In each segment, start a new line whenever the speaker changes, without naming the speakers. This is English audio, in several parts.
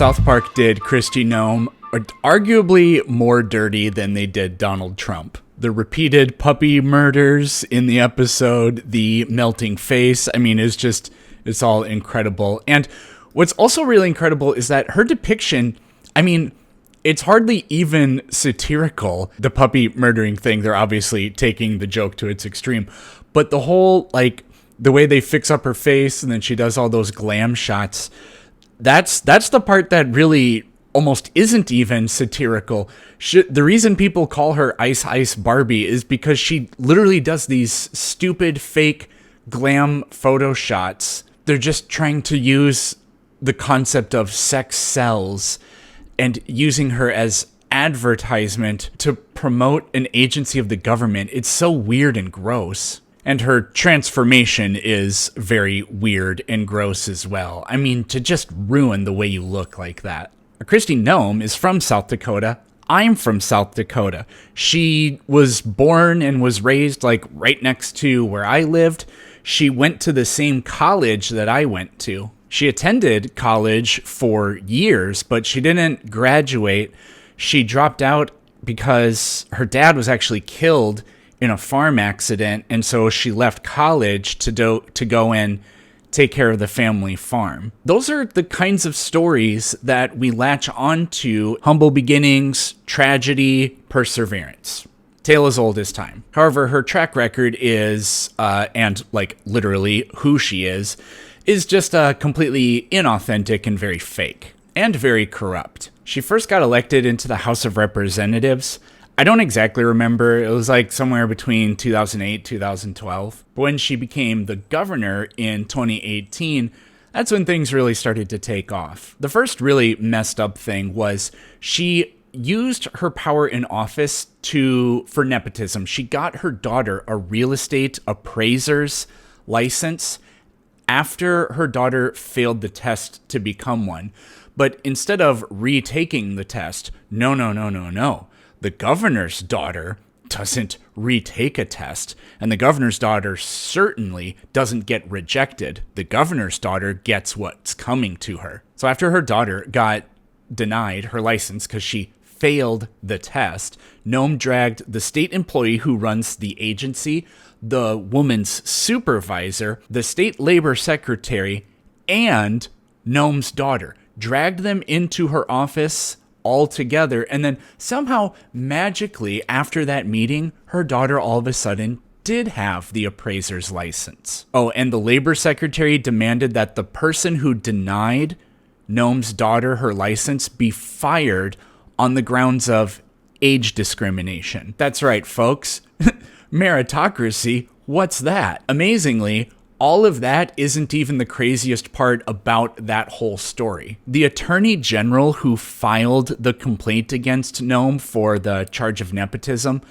South Park did Kristi Noem arguably more dirty than they did Donald Trump. The repeated puppy murders in the episode, the melting face, I mean, it's all incredible. And what's also really incredible is that her depiction, I mean, it's hardly even satirical, the puppy murdering thing. They're obviously taking the joke to its extreme. But the whole, like, the way they fix up her face and then she does all those glam shots, that's the part that really almost isn't even satirical. The reason people call her Ice Ice Barbie is because she literally does these stupid fake glam photo shots. They're just trying to use the concept of sex sells and using her as advertisement to promote an agency of the government. It's so weird and gross. And her transformation is very weird and gross as well. I mean, to just ruin the way you look like that. Kristi Noem is from South Dakota. I'm from South Dakota. She was born and was raised like right next to where I lived. She went to the same college that I went to. She attended college for years, but she didn't graduate. She dropped out because her dad was actually killed in a farm accident, and so she left college to go and take care of the family farm. Those are the kinds of stories that we latch onto: humble beginnings, tragedy, perseverance. Tale as old as time. However, her track record is, and like literally who she is just completely inauthentic and very fake, and very corrupt. She first got elected into the House of Representatives. I don't exactly remember. It was like somewhere between 2008, 2012. But when she became the governor in 2018, that's when things really started to take off. The first really messed up thing was she used her power in office for nepotism. She got her daughter a real estate appraiser's license after her daughter failed the test to become one. But instead of retaking the test, no. The governor's daughter doesn't retake a test, and the governor's daughter certainly doesn't get rejected. The governor's daughter gets what's coming to her. So after her daughter got denied her license because she failed the test, Noem dragged the state employee who runs the agency, the woman's supervisor, the state labor secretary, and Noem's daughter, dragged them into her office all together, and then somehow magically after that meeting, her daughter all of a sudden did have the appraiser's license. Oh, and the labor secretary demanded that the person who denied Noem's daughter her license be fired on the grounds of age discrimination. That's right, folks. Meritocracy, what's that? Amazingly, all of that isn't even the craziest part about that whole story. The attorney general who filed the complaint against Noem for the charge of nepotism,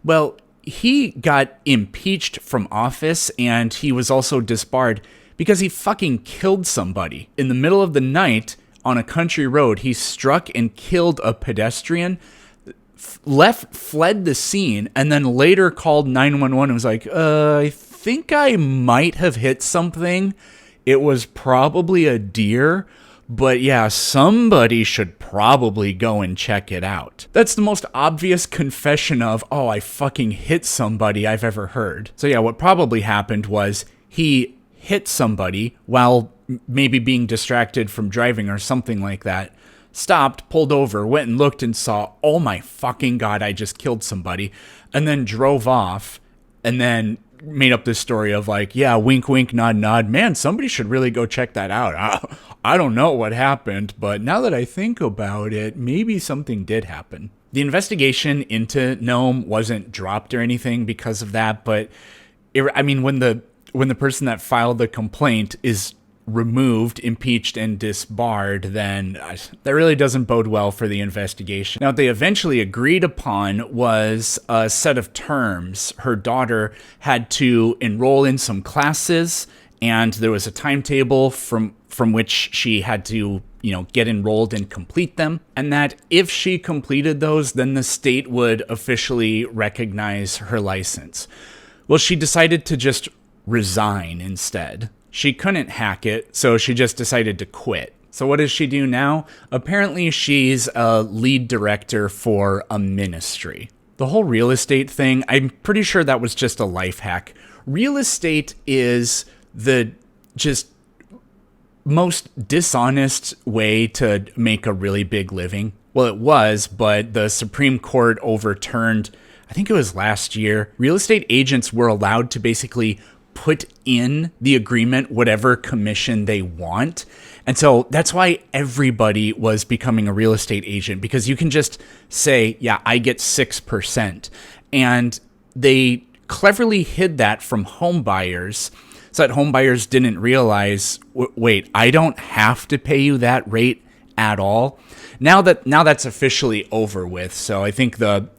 well, he got impeached from office, and he was also disbarred because he fucking killed somebody. In the middle of the night on a country road, he struck and killed a pedestrian, fled the scene, and then later called 911 and was like, I think I might have hit something. It was probably a deer, but yeah, somebody should probably go and check it out. That's the most obvious confession of, oh, I fucking hit somebody I've ever heard. So yeah, what probably happened was he hit somebody while maybe being distracted from driving or something like that, stopped, pulled over, went and looked and saw, oh my fucking God, I just killed somebody, and then drove off, and then made up this story of like, yeah, wink, wink, nod, nod. Man, somebody should really go check that out. I don't know what happened, but now that I think about it, maybe something did happen. The investigation into Noem wasn't dropped or anything because of that, but when the person that filed the complaint is removed, impeached, and disbarred, then that really doesn't bode well for the investigation. Now, what they eventually agreed upon was a set of terms. Her daughter had to enroll in some classes, and there was a timetable from which she had to, get enrolled and complete them, and that if she completed those, then the state would officially recognize her license. Well, she decided to just resign instead. She couldn't hack it, so she just decided to quit. So what does she do now? Apparently she's a lead director for a ministry. The whole real estate thing, I'm pretty sure that was just a life hack. Real estate is the just most dishonest way to make a really big living. Well, it was, but the Supreme Court overturned, I think it was last year, real estate agents were allowed to basically put in the agreement whatever commission they want. And so that's why everybody was becoming a real estate agent, because you can just say, yeah, I get 6%. And they cleverly hid that from home buyers so that home buyers didn't realize, wait, I don't have to pay you that rate at all. Now that's officially over with. So I think the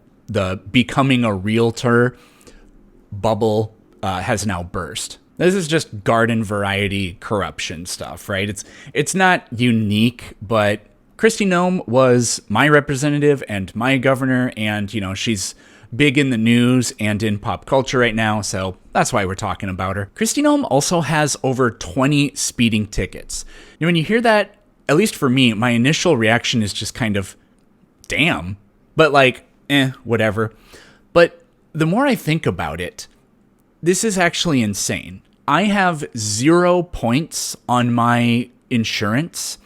becoming a realtor bubble has now burst. This is just garden variety corruption stuff, right? It's not unique, but Kristi Noem was my representative and my governor, and she's big in the news and in pop culture right now, so that's why we're talking about her. Kristi Noem also has over 20 speeding tickets. When you hear that, at least for me, my initial reaction is just kind of, damn, but whatever. But the more I think about it, this is actually insane. I have 0 points on my insurance,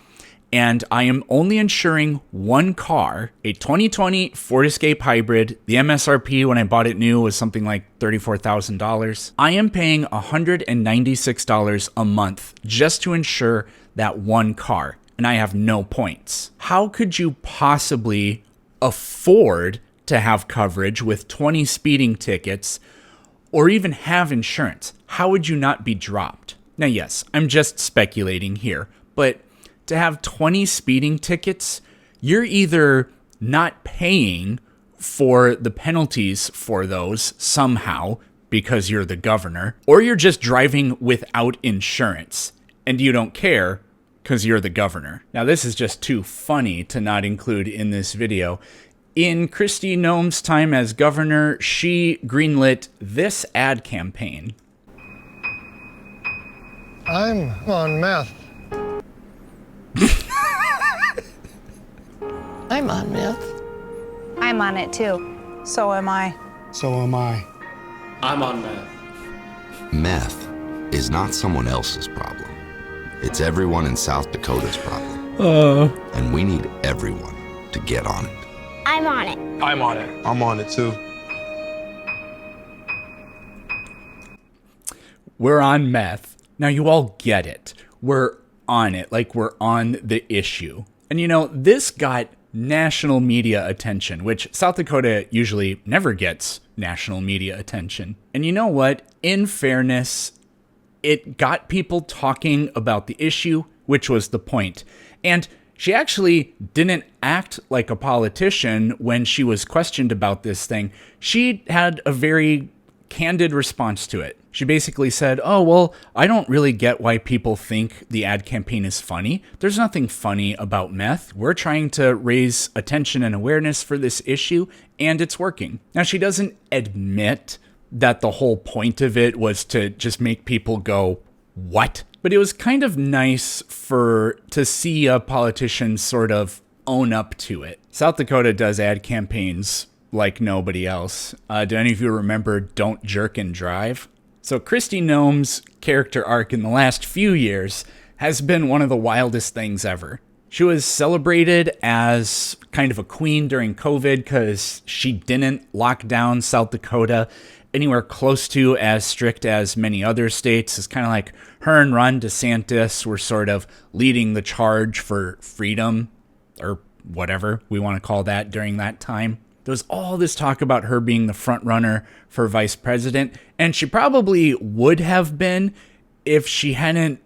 and I am only insuring one car, a 2020 Ford Escape Hybrid. The MSRP when I bought it new was something like $34,000. I am paying $196 a month just to insure that one car, and I have no points. How could you possibly afford to have coverage with 20 speeding tickets or even have insurance? How would you not be dropped? Now, yes, I'm just speculating here, but to have 20 speeding tickets, you're either not paying for the penalties for those somehow because you're the governor, or you're just driving without insurance and you don't care because you're the governor. Now, this is just too funny to not include in this video. In Kristi Noem's time as governor, she greenlit this ad campaign.
I'm on meth.
I'm on meth.
I'm on it too.
So am I.
So am I.
I'm on meth.
Meth is not someone else's problem. It's everyone in South Dakota's problem. And we need everyone to get on it.
I'm on it.
I'm on it.
I'm on it too.
We're on meth. Now you all get it. We're on it, like we're on the issue. And this got national media attention, which South Dakota usually never gets national media attention. And you know what? In fairness, it got people talking about the issue, which was the point. And she actually didn't act like a politician when she was questioned about this thing. She had a very candid response to it. She basically said, oh, well, I don't really get why people think the ad campaign is funny. There's nothing funny about meth. We're trying to raise attention and awareness for this issue, and it's working. Now, she doesn't admit that the whole point of it was to just make people go, what? But it was kind of nice to see a politician sort of own up to it. South Dakota does ad campaigns like nobody else. Do any of you remember Don't Jerk and Drive? So Kristi Noem's character arc in the last few years has been one of the wildest things ever. She was celebrated as kind of a queen during COVID because she didn't lock down South Dakota anywhere close to as strict as many other states. It's kind of like her and Ron DeSantis were sort of leading the charge for freedom, or whatever we want to call that during that time. There was all this talk about her being the front runner for vice president, and she probably would have been if she hadn't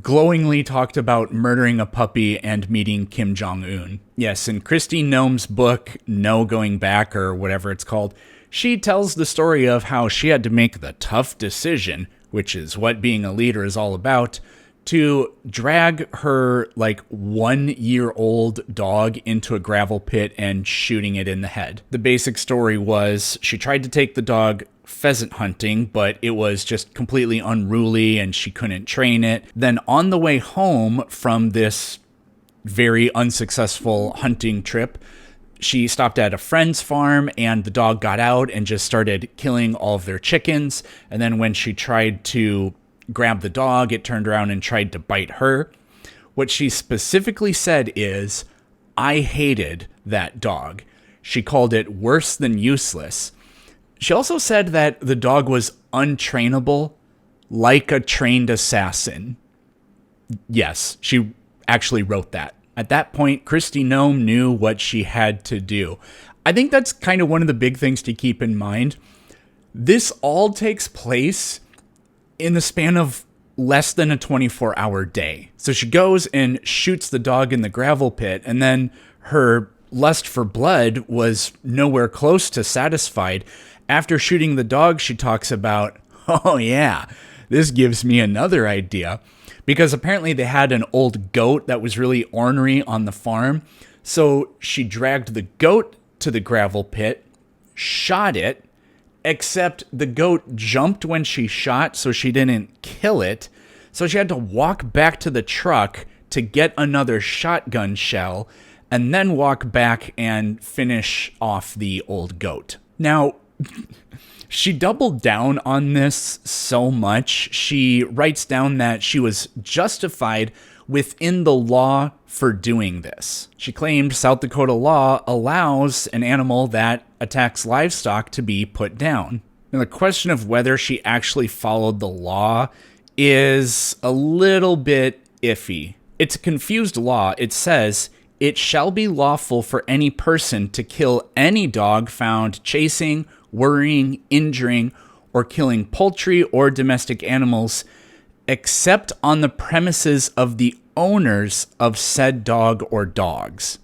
glowingly talked about murdering a puppy and meeting Kim Jong-un. Yes, in Kristi Noem's book, No Going Back, or whatever it's called, she tells the story of how she had to make the tough decision, which is what being a leader is all about, to drag her 1-year-old dog into a gravel pit and shooting it in the head. The basic story was she tried to take the dog pheasant hunting, but it was just completely unruly and she couldn't train it. Then on the way home from this very unsuccessful hunting trip, she stopped at a friend's farm and the dog got out and just started killing all of their chickens. And then when she tried to grab the dog, it turned around and tried to bite her. What she specifically said is, "I hated that dog." She called it worse than useless. She also said that the dog was untrainable, like a trained assassin. Yes, she actually wrote that. At that point, Kristi Noem knew what she had to do. I think that's kind of one of the big things to keep in mind. This all takes place in the span of less than a 24-hour day. So she goes and shoots the dog in the gravel pit, and then her lust for blood was nowhere close to satisfied. After shooting the dog, she talks about, "Oh yeah, this gives me another idea." Because apparently they had an old goat that was really ornery on the farm. So she dragged the goat to the gravel pit, shot it, except the goat jumped when she shot, so she didn't kill it. So she had to walk back to the truck to get another shotgun shell and then walk back and finish off the old goat. Now, she doubled down on this so much. She writes down that she was justified within the law for doing this. She claimed South Dakota law allows an animal that attacks livestock to be put down. Now, the question of whether she actually followed the law is a little bit iffy. It's a confused law. It says, "It shall be lawful for any person to kill any dog found chasing, worrying, injuring, or killing poultry or domestic animals, except on the premises of the owners of said dog or dogs."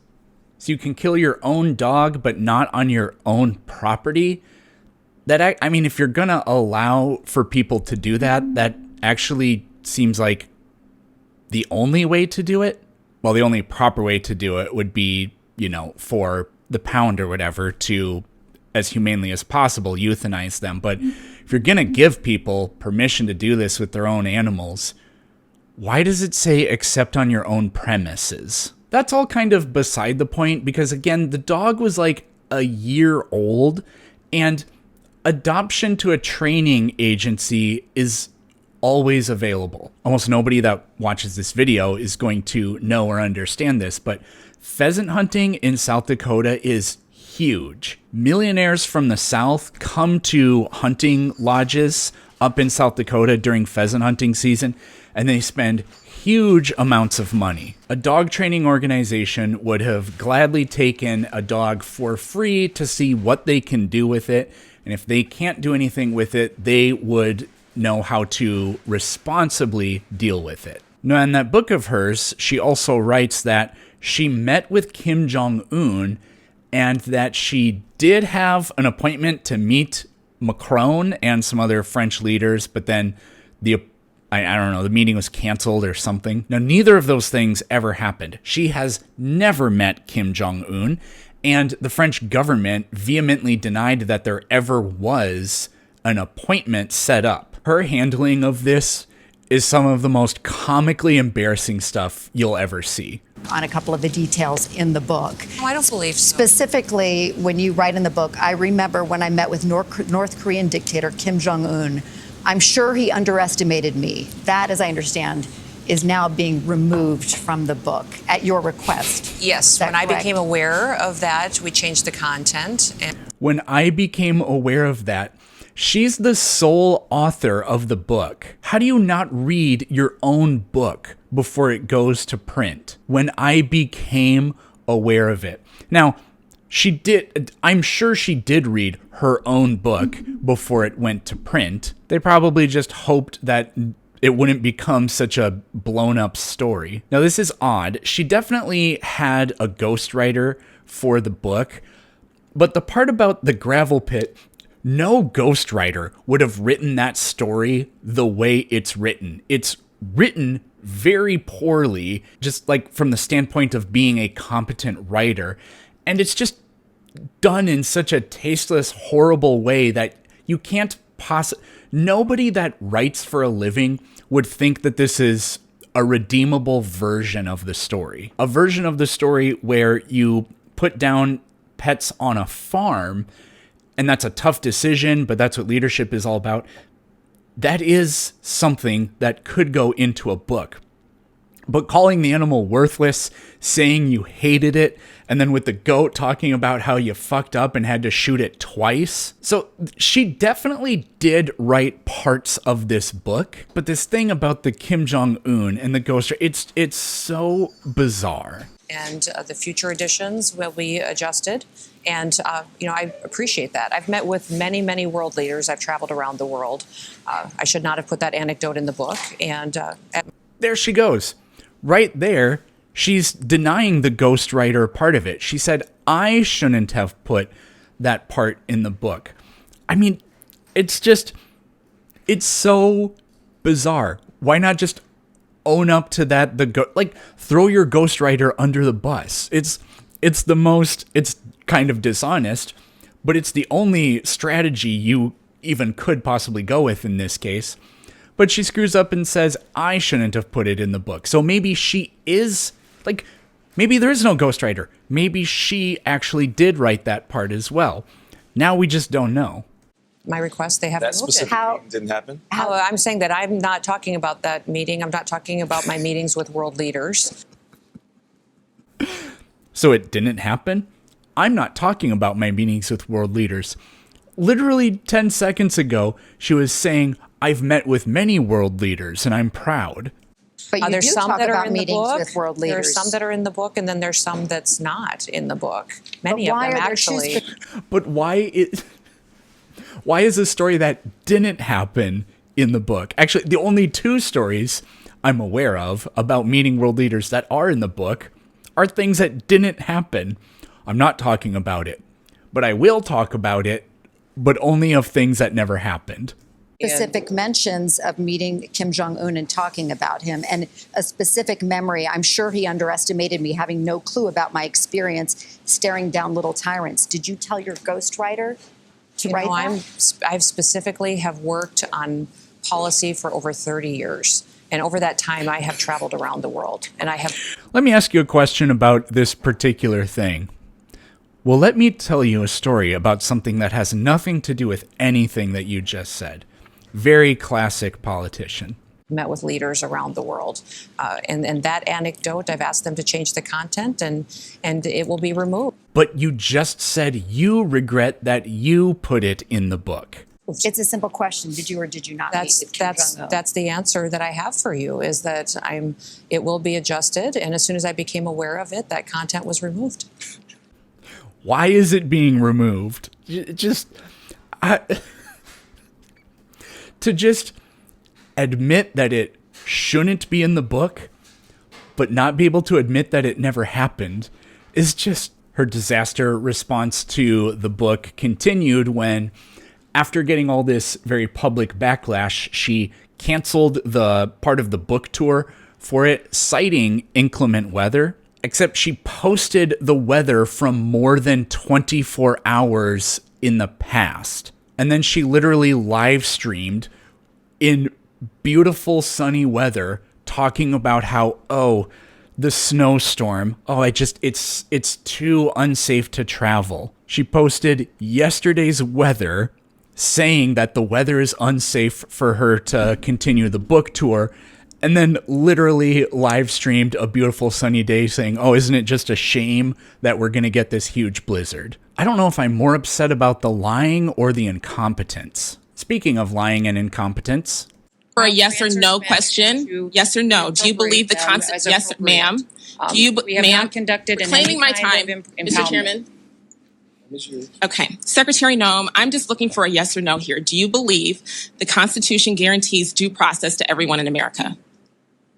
So you can kill your own dog, but not on your own property. I mean, if you're going to allow for people to do that, that actually seems like the only way to do it. Well, the only proper way to do it would be, for the pound or whatever to, as humanely as possible, euthanize them. But if you're going to give people permission to do this with their own animals, why does it say except on your own premises? That's all kind of beside the point because, again, the dog was like a year old and adoption to a training agency is always available. Almost nobody that watches this video is going to know or understand this, but pheasant hunting in South Dakota is huge. Millionaires from the South come to hunting lodges up in South Dakota during pheasant hunting season, and they spend huge amounts of money. A dog training organization would have gladly taken a dog for free to see what they can do with it, and if they can't do anything with it, they would know how to responsibly deal with it. Now, in that book of hers, she also writes that she met with Kim Jong-un and that she did have an appointment to meet Macron and some other French leaders, but then the meeting was canceled or something. Now, neither of those things ever happened. She has never met Kim Jong-un, and the French government vehemently denied that there ever was an appointment set up. Her handling of this is some of the most comically embarrassing stuff you'll ever see.
On a couple of the details in the book.
Oh, I don't believe so.
Specifically, when you write in the book, I remember when I met with North Korean dictator Kim Jong-un, I'm sure he underestimated me. That, as I understand, is now being removed from the book at your request.
Yes, when I became aware of that, we changed the content.
When I became aware of that, she's the sole author of the book. How do you not read your own book before it goes to print? When I became aware of it. Now, I'm sure she did read her own book before it went to print. They probably just hoped that it wouldn't become such a blown up story. Now, this is odd. She definitely had a ghostwriter for the book, but the part about the gravel pit, no ghostwriter would have written that story the way it's written. It's written very poorly, just like from the standpoint of being a competent writer. And it's just done in such a tasteless, horrible way that You can't nobody that writes for a living would think that this is a redeemable version of the story. A version of the story where you put down pets on a farm, and that's a tough decision, but that's what leadership is all about. That is something that could go into a book. But calling the animal worthless, saying you hated it, and then with the goat talking about how you fucked up and had to shoot it twice. So she definitely did write parts of this book, but this thing about the Kim Jong-un and the ghost, it's so bizarre.
And the future editions will be adjusted. And, I appreciate that. I've met with many, many world leaders. I've traveled around the world. I should not have put that anecdote in the book. And
there she goes. Right there, she's denying the ghostwriter part of it. She said, I shouldn't have put that part in the book. I mean, it's so bizarre. Why not just own up to that? Throw your ghostwriter under the bus. It's kind of dishonest, but it's the only strategy you even could possibly go with in this case. But she screws up and says, I shouldn't have put it in the book. So maybe she is, maybe there is no ghostwriter. Maybe she actually did write that part as well. Now we just don't know.
My request, they haven't
That
moved
specific
it.
meeting didn't happen?
I'm saying that I'm not talking about that meeting. I'm not talking about my meetings with world leaders.
So it didn't happen? I'm not talking about my meetings with world leaders. Literally 10 seconds ago, she was saying, I've met with many world leaders and I'm proud.
But you
There's
do
some
talk
that are
about
in the
meetings
book.
with world leaders.
There's some that are in the book, and then there's some that's not in the book. Many of
why
them,
are there
actually.
But why is a story that didn't happen in the book? Actually, the only two stories I'm aware of about meeting world leaders that are in the book are things that didn't happen. I'm not talking about it, but I will talk about it, but only of things that never happened.
Specific mentions of meeting Kim Jong-un and talking about him, and a specific memory. I'm sure he underestimated me, having no clue about my experience staring down little tyrants. Did you tell your ghostwriter to write that?
I've specifically have worked on policy for over 30 years. And over that time, I have traveled around the world. And I have...
Let me ask you a question about this particular thing. Well, let me tell you a story about something that has nothing to do with anything that you just said. Very classic politician.
Met with leaders around the world. And that anecdote, I've asked them to change the content and it will be removed.
But you just said you regret that you put it in the book.
It's a simple question. Did you or did you not meet with Kim Jong-un?
That's the answer that I have for you, is that it will be adjusted. And as soon as I became aware of it, that content was removed.
Why is it being removed? To just admit that it shouldn't be in the book, but not be able to admit that it never happened, is just... Her disaster response to the book continued when, after getting all this very public backlash, she canceled the part of the book tour for it, citing inclement weather. Except she posted the weather from more than 24 hours in the past. And then she literally live streamed in beautiful sunny weather talking about how, the snowstorm, it's too unsafe to travel. She posted yesterday's weather saying that the weather is unsafe for her to continue the book tour, and then literally live streamed a beautiful sunny day saying, isn't it just a shame that we're going to get this huge blizzard? I don't know if I'm more upset about the lying or the incompetence. Speaking of lying and incompetence.
For a yes or no question, yes or no. Do you believe the concept? Yes, ma'am. Do you,
we have
ma'am?
not conducted
Claiming my time, Mr. Chairman. Okay, Secretary Noem, I'm just looking for a yes or no here. Do you believe the Constitution guarantees due process to everyone in America?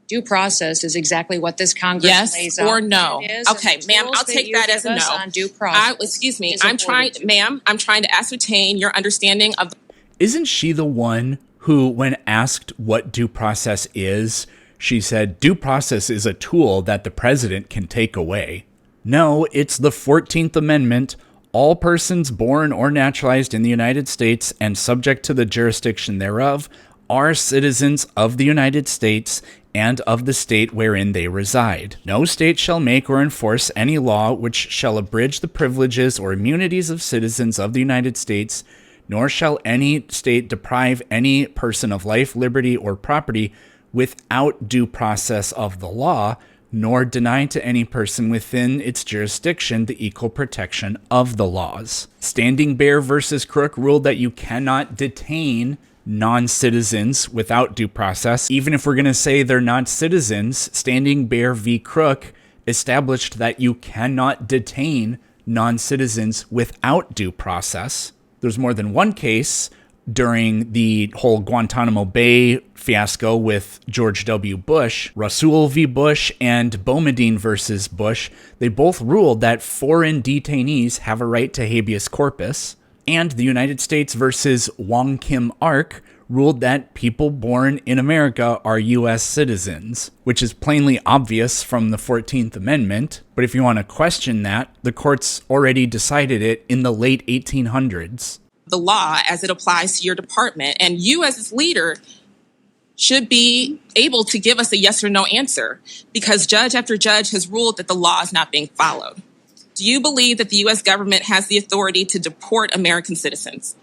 Due process is exactly what this Congress lays out.
Yes or no? Okay, ma'am, I'll
that
take
you
that as a
give us
no.
on due process
Excuse me,
is
I'm trying to ascertain your understanding of.
Isn't she the one who, when asked what due process is, she said, due process is a tool that the president can take away? No, it's the 14th Amendment. all persons born or naturalized in the United States and subject to the jurisdiction thereof are citizens of the United States and of the state wherein they reside. No state shall make or enforce any law which shall abridge the privileges or immunities of citizens of the United States, nor shall any state deprive any person of life, liberty, or property without due process of the law, nor deny to any person within its jurisdiction the equal protection of the laws. Standing Bear versus Crook ruled that you cannot detain non-citizens without due process. Even if we're going to say they're not citizens, Standing Bear v. Crook established that you cannot detain non-citizens without due process. There's more than one case during the whole Guantanamo Bay fiasco with George W. Bush, Rasul v. Bush and Boumediene versus Bush. They both ruled that foreign detainees have a right to habeas corpus. And the United States versus Wong Kim Ark ruled that people born in America are U.S. citizens, which is plainly obvious from the 14th Amendment. But if you want to question that, the courts already decided it in the late 1800s.
The law as it applies to your department, and you as its leader should be able to give us a yes or no answer, because judge after judge has ruled that the law is not being followed. Do you believe that the U.S. government has the authority to deport American citizens?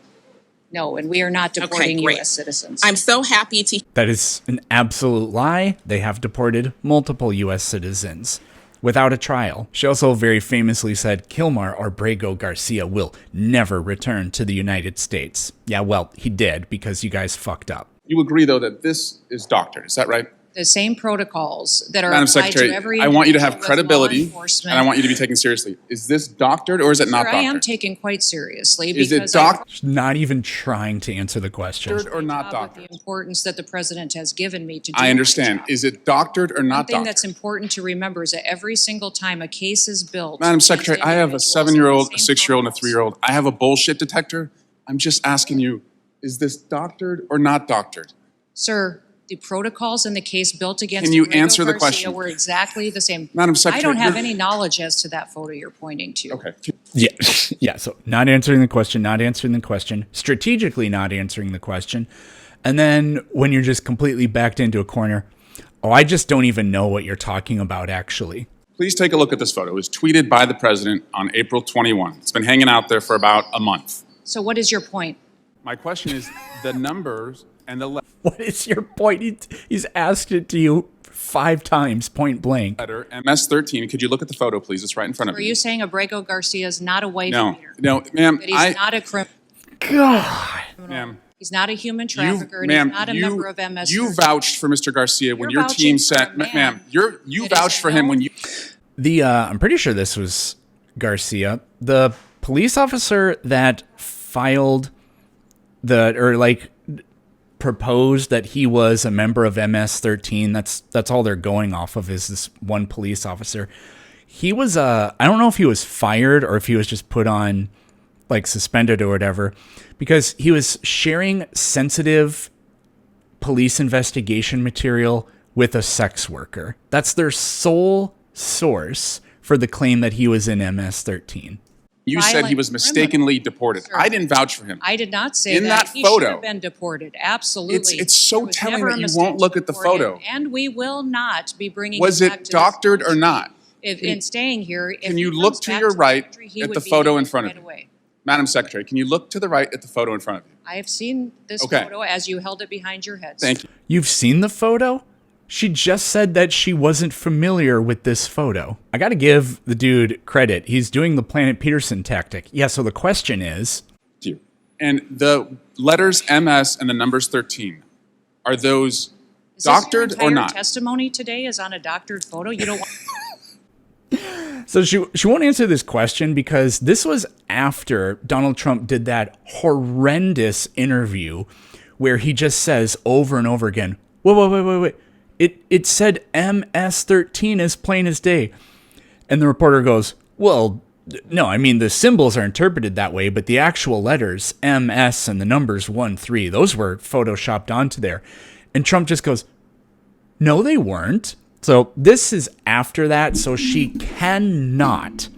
No, and we are not deporting
great.
U.S. citizens.
I'm so happy to.
That is an absolute lie. They have deported multiple U.S. citizens without a trial. She also very famously said Kilmar Abrego Garcia will never return to the United States. Yeah, well, he did, because you guys fucked up.
You agree, though, that this is doctored. Is that right?
The same protocols that are
Madam
applied
Secretary,
to every
I want you to have
individual with law
credibility,
enforcement.
and I want you to be taken seriously. Is this doctored or is it not
Sir,
doctored?
I am taken quite seriously
Is it
because
doctored
Not even trying to answer the question.
or not
of
doctored?
the importance that the president has given me to do
I understand.
my job.
Is it doctored or
One
not
thing
doctored?
that's important to remember is that every single time a case is built,
Madam
against
Secretary, I have a
individuals,
7-year-old,
the
a
same
6-year-old, and a
protocols.
3-year-old. I have a bullshit detector. I'm just asking you, is this doctored or not doctored?
Sir, the protocols in the case built against
Can you
Abrego
answer the
Garcia
question?
were exactly the same.
Madam Secretary,
I don't have
you're-
any knowledge as to that photo you're pointing to.
Okay.
Yeah, yeah. So not answering the question, strategically not answering the question. And then when you're just completely backed into a corner, oh, I just don't even know what you're talking about, actually.
Please take a look at this photo. It was tweeted by the president on April 21. It's been hanging out there for about a month.
So what is your point?
My question is the numbers and the
What is your point? He's asked it to you 5 times, point blank.
letter MS-13. Could you look at the photo, please? It's right in front of
Are
you.
you saying Abrego Garcia is not a wife
No,
beater?
no, ma'am.
That he's not a criminal?
God.
Ma'am.
He's not a human
You,
trafficker, and he's
ma'am,
not a member of MS.
you vouched for Mr. Garcia when
You're
your team
vouching for
said,
a man
ma'am, you
that
vouched
is
for him when
known-
you.
I'm pretty sure this was Garcia. The police officer that filed proposed that he was a member of MS-13. That's all they're going off of, is this one police officer. He was I don't know if he was fired or if he was just put on suspended or whatever, because he was sharing sensitive police investigation material with a sex worker. That's their sole source for the claim that he was in MS-13.
You said he
Violent
was mistakenly deported.
Sir.
I didn't vouch for him.
I did not say
In that
he
photo-
should have been deported. Absolutely.
It's so
There was
telling
never
that
a
you
mistake
won't look at the
deport him,
photo.
and we will not be bringing
Was
him back
it
to this
doctored or
country.
not?
If in staying here, if
Can
he
you
comes
look to
back
your
the
right
country, he
at
would
the
be
photo in
leaving
front of
right
you?
away.
Madam Secretary, can you look to the right at the photo in front of you?
I have seen this
Okay.
photo as you held it behind your head.
Thank you.
You've seen the photo? She just said that she wasn't familiar with this photo. I gotta give the dude credit. He's doing the Planet Peterson tactic. Yeah, so the question is...
Thank you. And the letters MS and the numbers 13, are those
Is
doctored
this your
or
entire
not?
testimony today is on a doctored photo? You don't want...
So she won't answer this question because this was after Donald Trump did that horrendous interview where he just says over and over again, wait. It said MS-13 as plain as day. And the reporter goes, well, no, I mean, the symbols are interpreted that way, but the actual letters, MS and the numbers 1, 3, those were photoshopped onto there. And Trump just goes, no, they weren't. So this is after that, so she cannot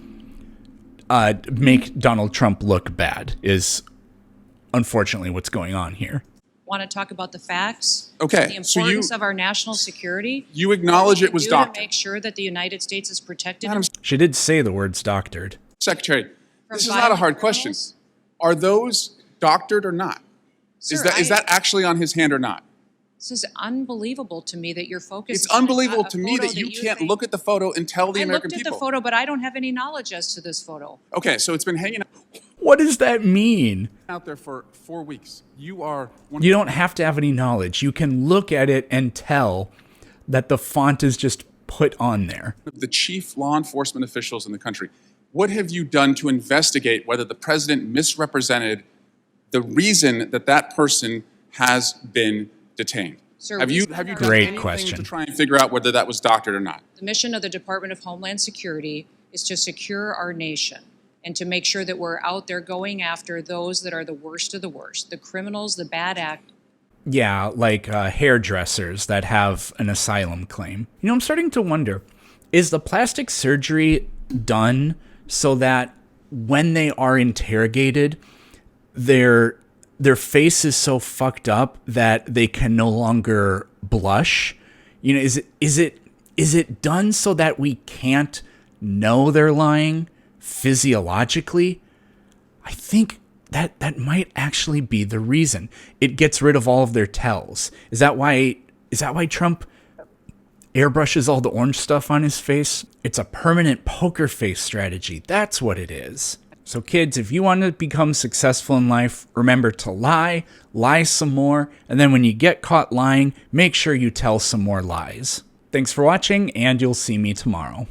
make Donald Trump look bad is unfortunately what's going on here.
Want to talk about the facts?
Okay,
The
so
importance of our national security.
You acknowledge it was
To
doctored.
make sure that the United States is protected.
Madam
She did say the words doctored.
Secretary, this is not a
violent
hard question.
criminals?
Are those doctored or not?
Sir,
Is that actually on his hand or not?
This is unbelievable to me that you're focused.
It's unbelievable to me that you can't look at the photo and tell the
I
American
looked at
people.
the photo, but I don't have any knowledge as to this photo.
Okay, so it's been hanging
What does that mean?
out there for 4 weeks. You are one
You don't have to have any knowledge. You can look at it and tell that the font is just put on there.
of the chief law enforcement officials in the country. What have you done to investigate whether the president misrepresented the reason that that person has been detained?
Sir,
Have
we
you
spent
done
our-
Great
anything
question.
to try and figure out whether that was doctored or not?
The mission of the Department of Homeland Security is to secure our nation and to make sure that we're out there going after those that are the worst of the worst, the criminals, the bad actors.
Yeah, like hairdressers that have an asylum claim. You know, I'm starting to wonder, is the plastic surgery done so that when they are interrogated, their face is so fucked up that they can no longer blush? You know, is it done so that we can't know they're lying physiologically? I think that might actually be the reason. It gets rid of all of their tells. Is that why Trump airbrushes all the orange stuff on his face? It's a permanent poker face strategy. That's what it is. So kids, if you want to become successful in life, remember to lie some more, and then when you get caught lying, make sure you tell some more lies. Thanks for watching, and you'll see me tomorrow.